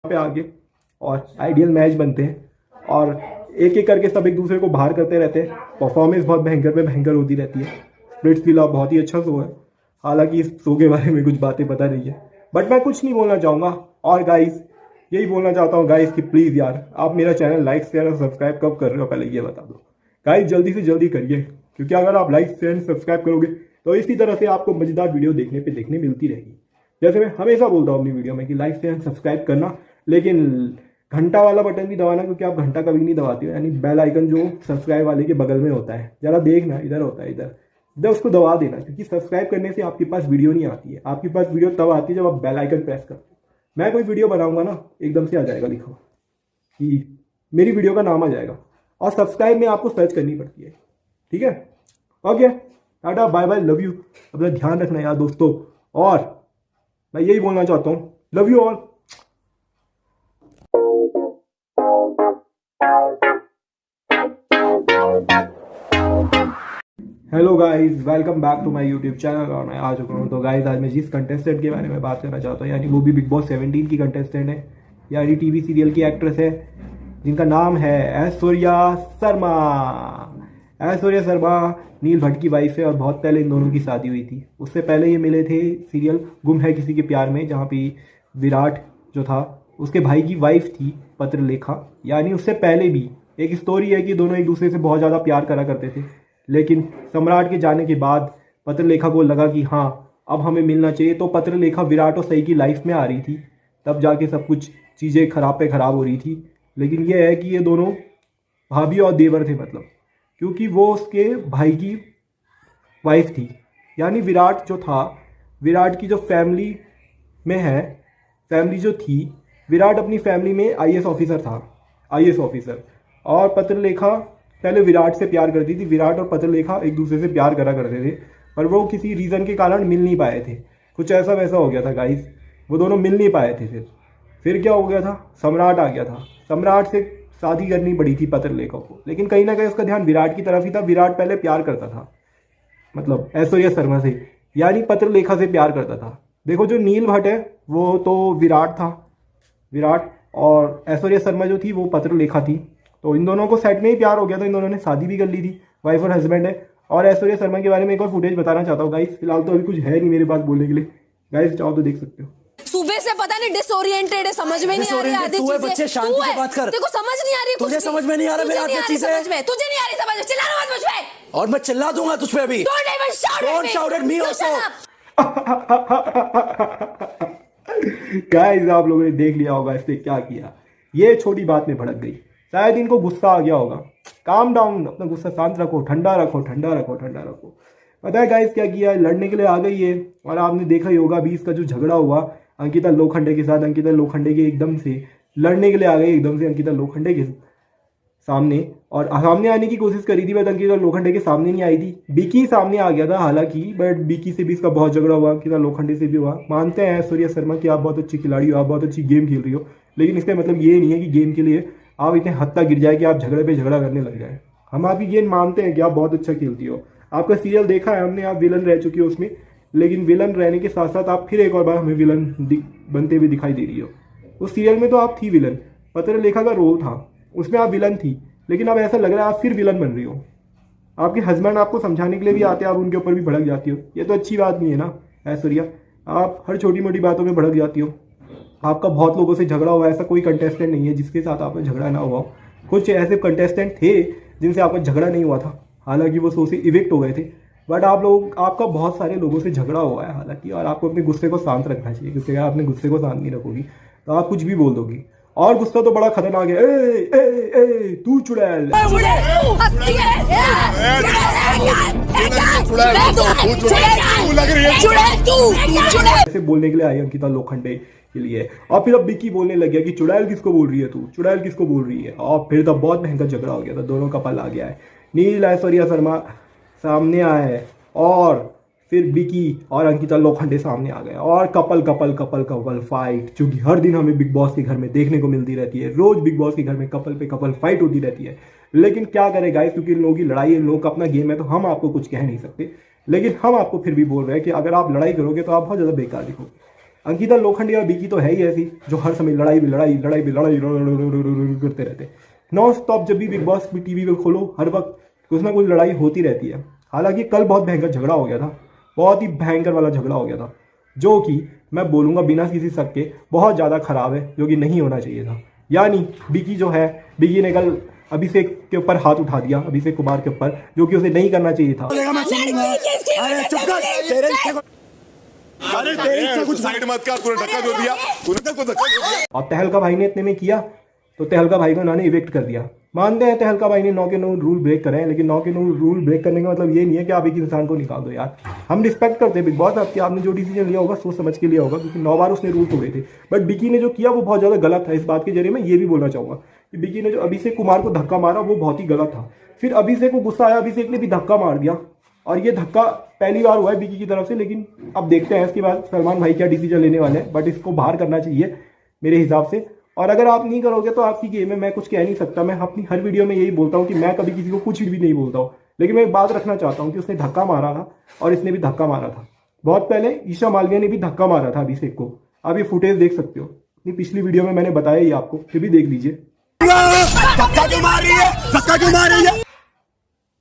पे आके और आइडियल मैच बनते हैं और एक एक करके सब एक दूसरे को बाहर करते रहते हैं। परफॉर्मेंस बहुत भयंकर पे भयंकर होती रहती है। स्प्लिट्सविला बहुत ही अच्छा शो है, हालांकि इस शो के बारे में कुछ बातें पता नहीं है, बट मैं कुछ नहीं बोलना चाहूँगा। और गाइस यही बोलना चाहता हूँ गाइस कि प्लीज़ यार आप मेरा चैनल लाइक शेयर और सब्सक्राइब कब कर रहे हो, पहले ये बता दो गाइस। जल्दी से जल्दी करिए, क्योंकि अगर आप लाइक शेयर सब्सक्राइब करोगे तो इसी तरह से आपको मजेदार वीडियो देखने मिलती रहेगी। जैसे मैं हमेशा बोलता हूँ अपनी वीडियो में कि लाइक शेयर सब्सक्राइब करना, लेकिन घंटा वाला बटन भी दबाना, क्योंकि आप घंटा कभी नहीं दबाते हो, यानी बेल आइकन जो सब्सक्राइब वाले के बगल में होता है, जरा देखना इधर होता है, इधर उसको दबा देना, क्योंकि सब्सक्राइब करने से आपके पास वीडियो नहीं आती है। आपके पास वीडियो तब आती है जब आप बेल आइकन प्रेस करते हो। मैं कोई वीडियो बनाऊंगा ना, एकदम से आ जाएगा लिखा कि मेरी वीडियो का नाम आ जाएगा, और सब्सक्राइब में आपको सर्च करनी पड़ती है। ठीक है, okay, tata bye bye, love you. अपना ध्यान रखना यार दोस्तों, और मैं यही बोलना चाहता हूँ, love you all. Hello guys, welcome back to my YouTube channel, और मैं आ चुका हूँ। तो गाइस आज मैं जिस कंटेस्टेंट के बारे में बात करना चाहता हूँ, यानी वो भी बिग बॉस 17 की कंटेस्टेंट है, यानी टीवी सीरियल की एक्ट्रेस है, जिनका नाम है ऐश्वर्या शर्मा। ऐश्वर्या शर्मा नील भट्ट की वाइफ है और बहुत पहले इन दोनों की शादी हुई थी। उससे पहले ये मिले थे सीरियल गुम है किसी के प्यार में, जहाँ पे विराट जो था उसके भाई की वाइफ थी पत्रलेखा। यानी उससे पहले भी एक स्टोरी है कि दोनों एक दूसरे से बहुत ज़्यादा प्यार करा करते थे, लेकिन सम्राट के जाने के बाद पत्रलेखा को लगा कि हाँ अब हमें मिलना चाहिए। तो पत्रलेखा विराट और सही की लाइफ में आ रही थी, तब जाके सब कुछ चीज़ें खराब पे खराब हो रही थी। लेकिन ये है कि ये दोनों भाभी और देवर थे, मतलब क्योंकि वो उसके भाई की वाइफ थी। यानी विराट जो था, विराट की जो फैमिली में है, फैमिली जो थी, विराट अपनी फैमिली में आईएएस ऑफिसर था, आईएएस ऑफिसर। और पत्रलेखा पहले विराट से प्यार करती थी। विराट और पत्रलेखा एक दूसरे से प्यार करा करते थे, पर वो किसी रीज़न के कारण मिल नहीं पाए थे। कुछ ऐसा वैसा हो गया था गाइस, वो दोनों मिल नहीं पाए थे। फिर क्या हो गया था, सम्राट आ गया था। सम्राट से शादी करनी पड़ी थी पत्रलेखा को, लेकिन कहीं ना कहीं उसका ध्यान विराट की तरफ ही था। विराट पहले प्यार करता था, मतलब ऐश्वर्या शर्मा से, यानी पत्रलेखा से प्यार करता था। देखो जो नील भट्ट है वो तो विराट था, विराट, और ऐश्वर्या शर्मा जो थी वो पत्रलेखा थी। तो इन दोनों को सेट में ही प्यार हो गया था, इन दोनों ने शादी भी कर ली थी, वाइफ और हस्बैंड है। और ऐश्वर्या शर्मा के बारे में एक और फुटेज बताना चाहता हूँ गाइस, फिलहाल तो अभी कुछ है नहीं मेरे पास बोलने के लिए। गाइस चाहो तो देख सकते हो। सुबह से पता नहीं डिसोरिएंटेड है, समझ में नहीं आ रही आधी चीजें। बच्चे शांति से बात कर, तेरे को समझ नहीं आ रही, तुझे समझ में नहीं आ रहा मेरी आधी चीजें, तुझे नहीं आ रही समझ में, चिल्लाना मत मुझ पे, और मैं चिल्ला दूंगा तुझ पे अभी। Don't shout at me also. Guys आप लोगों ने देख लिया होगा इसने क्या किया, ये छोटी बात में भड़क गई, शायद इनको गुस्सा आ गया होगा। काम डाउन, अपना गुस्सा शांत रखो, ठंडा रखो, ठंडा रखो, ठंडा रखो। पता है गाइस क्या किया, लड़ने के लिए आ गई है। और आपने देखा ही होगा अभी इसका जो झगड़ा हुआ अंकिता लोखंडे के साथ, अंकिता लोखंडे के एकदम से लड़ने के लिए आ गई, एकदम से अंकिता लोखंडे के सामने, और सामने आने की कोशिश करी थी, बट अंकिता लोखंडे के सामने नहीं आई थी। बिकी सामने आ गया था हालांकि, बट बिकी से भी इसका बहुत झगड़ा हुआ, अंकिता लोखंडे से भी हुआ। मानते हैं ऐश्वर्या शर्मा कि आप बहुत अच्छी खिलाड़ी हो, आप बहुत अच्छी गेम खेल रही हो, लेकिन इसका मतलब ये नहीं है कि गेम के लिए आप इतने हद तक गिर जाए कि आप झगड़े पे झगड़ा करने लग जाए। हम आपकी गेम मानते हैं कि आप बहुत अच्छा खेलती हो, आपका सीरियल देखा है हमने, आप विलन रह चुकी हो उसमें, लेकिन विलन रहने के साथ साथ आप फिर एक और बार हमें विलन बनते हुए दिखाई दे रही हो। उस सीरियल में तो आप थी विलन, पत्रलेखा का रोल था, उसमें आप विलन थी, लेकिन अब ऐसा लग रहा है आप फिर विलन बन रही हो। आपके हस्बैंड आपको समझाने के लिए भी आते हैं, आप उनके ऊपर भी भड़क जाती हो। ये तो अच्छी बात नहीं है ना ऐश्वर्या, आप हर छोटी मोटी बातों में भड़क जाती हो। आपका बहुत लोगों से झगड़ा हुआ, ऐसा कोई कंटेस्टेंट नहीं है जिसके साथ आपका झगड़ा ना हुआ हो। कुछ ऐसे कंटेस्टेंट थे जिनसे आपका झगड़ा नहीं हुआ था, हालांकि वो शो से इविक्ट हो गए थे, बट आपका बहुत सारे लोगों से झगड़ा हुआ है हालांकि। और आपको अपने गुस्से को शांत रखना चाहिए, क्योंकि अगर आप अपने गुस्से को शांत नहीं रखोगी तो आप कुछ भी बोल दोगी। और गुस्सा तो बड़ा खतरनाक है। ए, ए, ए, तू चुड़ैल, ऐसे बोलने के लिए आई अंकिता लोखंडे के लिए। और फिर अब बिकी बोलने लग गया कि चुड़ैल किसको बोल रही है तू, चुड़ैल किसको बोल रही है। और फिर तब बहुत भयंकर झगड़ा हो गया था, दोनों कपल आ गया है, नील ऐश्वर्या शर्मा सामने आए हैं, और फिर बिकी और अंकिता लोखंडे सामने आ गए, और couple couple couple couple fight, जो कि हर दिन हमें बिग बॉस के घर में देखने को मिलती रहती है। रोज बिग बॉस के घर में कपल पे कपल फाइट होती रहती है, लेकिन क्या करें गाइस, क्योंकि इन लोगों की लड़ाई, इन लोगों का अपना गेम है, तो हम आपको कुछ कह नहीं सकते। लेकिन हम आपको फिर भी बोल रहे हैं कि अगर आप लड़ाई करोगे तो आप बहुत ज़्यादा बेकार दिखोगे। अंकिता लोखंडे और बिकी तो है ही ऐसी जो हर समय लड़ाई भी लड़ाई लड़ाई भी लड़ाई करते रहते। नॉन स्टॉप जब भी बिग बॉस भी टीवी पे खोलो हर वक्त कुछ ना कुछ लड़ाई होती रहती है। हालांकि कल बहुत भयंकर झगड़ा हो गया था, बहुत ही भयंकर वाला झगड़ा हो गया था, जो कि मैं बोलूँगा बिना किसी शक के बहुत ज़्यादा खराब है, जो कि नहीं होना चाहिए था। यानी बिकी जो है, बिकी ने कल अभिषेक के ऊपर हाथ उठा दिया, अभिषेक कुमार के ऊपर, जो कि उसे नहीं करना चाहिए था। मैं सुनूंगा। अरे चुप कर, तेरे इच्छा को- अरे तेरी इच्छा कुछ साइड मत कर, तूने धक्का जो दिया, तूने को धक्का जो दिया। और तहलका भाई ने इतने में किया तो तहलका भाई को उन्होंने इवेक्ट कर दिया। मानते हैं तहलका भाई ने 9 के 9 रूल ब्रेक करे हैं, लेकिन 9 के 9 रूल ब्रेक करने का मतलब ये नहीं है कि आप एक इंसान को निकाल दो यार। हम रिस्पेक्ट करते हैं बिग बॉस आपकी, आपने जो डिसीजन लिया होगा सोच समझ के लिया होगा, क्योंकि 9 बार उसने रूल तोड़े थे। बट बिकी ने जो किया वो बहुत ज़्यादा गलत था। इस बात के जरिए मैं ये भी बोलना चाहूँगा कि बिकी ने जो अभिषेक कुमार को धक्का मारा वो बहुत ही गलत था। फिर अभिषेक को गुस्सा आया, अभिषेक ने भी धक्का मार दिया, और ये धक्का पहली बार हुआ है बिकी की तरफ से। लेकिन अब देखते हैं इसके बाद सलमान भाई क्या डिसीजन लेने वाले हैं, बट इसको बाहर करना चाहिए मेरे हिसाब से। और अगर आप नहीं करोगे तो आपकी गेम है, मैं कुछ कह नहीं सकता। मैं अपनी हर वीडियो में यही बोलता हूँ कि मैं कभी किसी को कुछ भी नहीं बोलता हूँ, लेकिन मैं एक बात रखना चाहता हूँ कि उसने धक्का मारा था और इसने भी धक्का मारा था। बहुत पहले ईशा मालविया ने भी धक्का मारा था अभिषेक को, आप ये फुटेज देख सकते हो। अपनी पिछली वीडियो में मैंने बताया ही आपको, फिर भी देख लीजिए। धक्का क्यों मार रही है, धक्का क्यों मार रही है?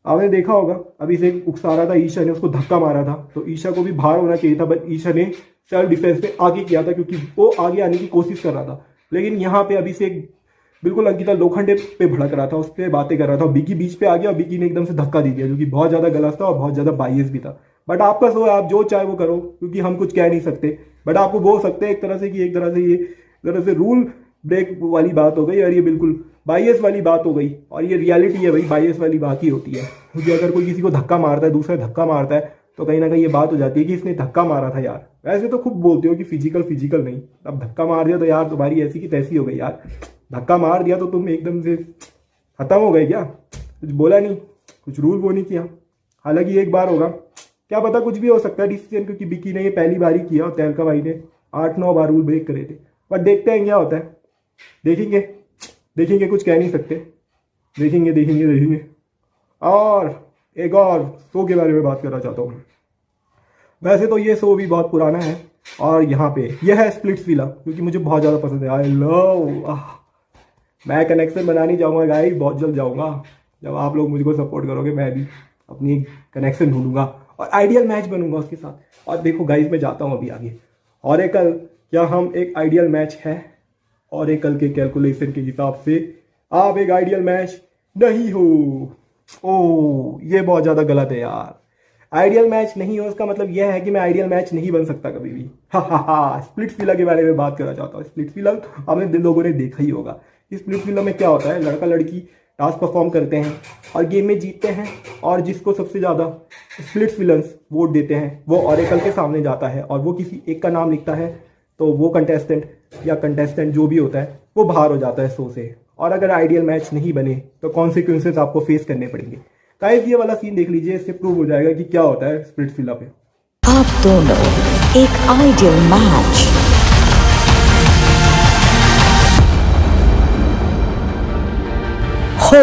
आपने देखा होगा अभिषेक उकसा रहा था, ईशा ने उसको धक्का मारा था, तो ईशा को भी बाहर होना चाहिए था, बट ईशा ने सेल्फ डिफेंस पे आगे किया था क्योंकि वो आगे आने की कोशिश कर रहा था। लेकिन यहाँ पे अभिषेक बिल्कुल अंकिता लोखंडे पे भड़क रहा था, उस पर बातें कर रहा था, बिकी बीच पे आ गया और बिकी ने एकदम से धक्का दे दिया, जो कि बहुत ज्यादा गलत था और बहुत ज्यादा बाइस भी था। बट आपका सो है, आप जो चाहे वो करो, क्योंकि हम कुछ कह नहीं सकते। बट आपको बोल सकते हैं एक तरह से कि एक तरह से रूल ब्रेक वाली बात हो गई, और ये बिल्कुल बाइस वाली बात हो गई, और ये रियलिटी है भाई, बाइस वाली बात ही होती है। क्योंकि अगर कोई किसी को धक्का मारता है, दूसरा धक्का मारता है, तो कहीं ना कहीं ये बात हो जाती है कि इसने धक्का मारा था यार। वैसे तो खूब बोलते हो कि फिजिकल नहीं, अब धक्का मार दिया तो यार तुम्हारी ऐसी की तैसी हो गई यार। धक्का मार दिया तो तुम एकदम से खत्म हो गए क्या? कुछ बोला नहीं, कुछ रूल वो नहीं किया। हालांकि एक बार होगा, क्या पता कुछ भी हो सकता है डिसीजन, क्योंकि बिकी ने ये पहली बार ही किया और तहलका भाई ने 8-9 बार रूल ब्रेक करे थे। बट देखते हैं क्या होता है, देखेंगे, कुछ कह नहीं सकते, देखेंगे। और एक और शो के बारे में बात करना चाहता हूँ। वैसे तो ये शो भी बहुत पुराना है, और यहाँ पे यह है स्प्लिट्सविला, क्योंकि मुझे बहुत ज़्यादा पसंद है। आई लव, मैं कनेक्शन बनाने जाऊँगा गाइस, बहुत जल्द जाऊँगा। जब आप लोग मुझको सपोर्ट करोगे, मैं भी अपनी कनेक्शन ढूंढूंगा और आइडियल मैच बनूंगा उसके साथ। और देखो गाइस, मैं जाता हूँ अभी आगे। ऑरेकल, क्या हम एक आइडियल मैच है? ऑरेकल के कैलकुलेशन के हिसाब से आप एक आइडियल मैच नहीं हो। ये बहुत ज़्यादा गलत है यार। आइडियल मैच नहीं हो, इसका मतलब यह है कि मैं आइडियल मैच नहीं बन सकता कभी भी। स्प्लिट्सविला के बारे में बात करना चाहता हूँ। स्प्लिट्सविला आपने दिल लोगों ने देखा ही होगा। स्प्लिट्सविला में क्या होता है, लड़का लड़की टास्क परफॉर्म करते हैं और गेम में जीतते हैं, और जिसको सबसे ज़्यादा स्प्लिट्सविलन्स वोट देते हैं वो ऑरेकल के सामने जाता है, और वो किसी एक का नाम लिखता है, तो वो कंटेस्टेंट जो भी होता है वो बाहर हो जाता है शो से। और अगर आइडियल मैच नहीं बने तो कॉन्सिक्वेंसेस आपको फेस करने पड़ेंगे। गाइस, ये वाला सीन देख लीजिए, इससे प्रूव हो जाएगा कि क्या होता है स्प्लिट्सविला पे। आप दोनों एक आइडियल मैच हो।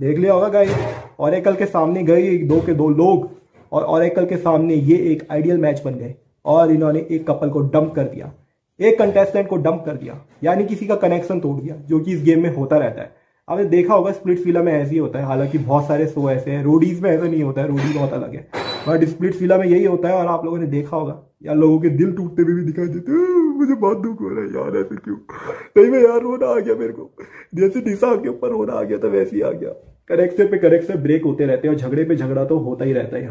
देख लिया होगा गाइस, ऑरेकल के सामने गए 2 के 2 लोग, और ऑरेकल के सामने ये एक आइडियल मैच बन गए, और इन्होंने एक कपल को डंप कर दिया, एक कंटेस्टेंट को डंप कर दिया, यानी किसी का कनेक्शन तोड़ दिया, जो कि इस गेम में होता रहता है। आपने देखा होगा स्प्लिट्सविला में ऐसे ही होता है। हालांकि बहुत सारे शो ऐसे हैं, रोडीज में ऐसा नहीं होता है, रोडी बहुत अलग है, बट स्प्लिट्सविला में यही होता है। और आप लोगों ने देखा होगा यार, लोगों के दिल टूटते हुए भी दिखाई देते हैं। मुझे बहुत दुख हो रहा है यार, ऐसे क्यों? नहीं में यार, रोना आ गया मेरे को, जैसे निशा के ऊपर रोना आ गया था वैसे ही आ गया। करेक्टर पे करेक्टर ब्रेक होते रहते हैं, और झगड़े पे झगड़ा तो होता ही रहता है।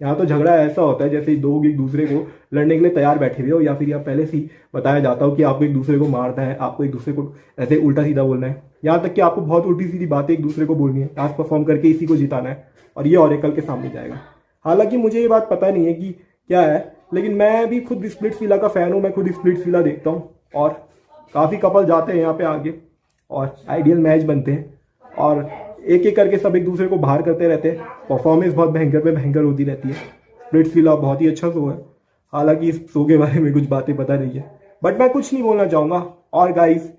यहाँ तो झगड़ा ऐसा होता है जैसे लोग एक दूसरे को लड़ने के लिए तैयार बैठे हुए हो, या फिर यहाँ पहले से ही बताया जाता हो कि आपको एक दूसरे को मारना है, आपको एक दूसरे को ऐसे उल्टा सीधा बोलना है, यहाँ तक कि आपको बहुत उल्टी सीधी बातें एक दूसरे को बोलनी है, टास्क परफॉर्म करके इसी को जिताना है, और ये ऑरेकल के सामने जाएगा। हालांकि मुझे ये बात पता नहीं है कि क्या है, लेकिन मैं भी खुद स्प्लिट्सविला का फैन हूँ, मैं खुद स्प्लिट्सविला देखता हूँ, और काफ़ी कपल जाते हैं यहाँ पे आगे और आइडियल मैच बनते हैं, और एक एक करके सब एक दूसरे को बाहर करते रहते हैं। परफॉर्मेंस बहुत भयंकर पे भयंकर होती रहती है। स्प्लिट्सविला बहुत ही अच्छा शो है, हालांकि इस शो के बारे में कुछ बातें पता नहीं है, बट मैं कुछ नहीं बोलना चाहूँगा। और गाइस,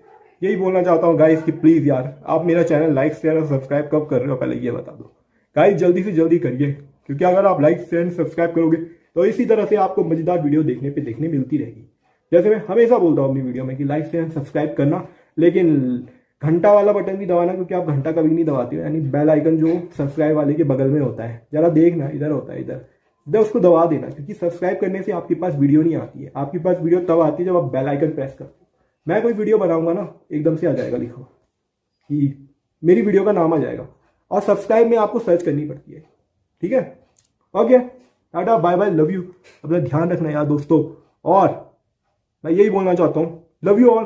यही बोलना चाहता हूँ गाइस कि प्लीज़ यार, आप मेरा चैनल लाइक शेयर और सब्सक्राइब कब कर रहे हो, पहले ये बता दो गाइस। जल्दी से जल्दी करिए, क्योंकि अगर आप लाइक शेयर सब्सक्राइब करोगे तो इसी तरह से आपको मजेदार वीडियो देखने मिलती रहेगी। जैसे मैं हमेशा बोलता हूँ अपनी वीडियो में कि लाइक शेयर सब्सक्राइब करना, लेकिन घंटा वाला बटन भी दबाना, क्योंकि आप घंटा कभी नहीं दबाते हो, यानी बेल आइकन जो सब्सक्राइब वाले के बगल में होता है, जरा देखना इधर होता है, इधर उसको दबा देना, क्योंकि सब्सक्राइब करने से आपके पास वीडियो नहीं आती है। आपके पास वीडियो तब आती है जब आप बेल आइकन प्रेस करते हो। मैं कोई वीडियो बनाऊंगा ना, एकदम से आ जाएगा लिखा कि मेरी वीडियो का नाम आ जाएगा, और सब्सक्राइब में आपको सर्च करनी पड़ती है। ठीक है, okay, tata bye bye, love you. अपना ध्यान रखना यार दोस्तों, और मैं यही बोलना चाहता हूँ, लव यू ऑल।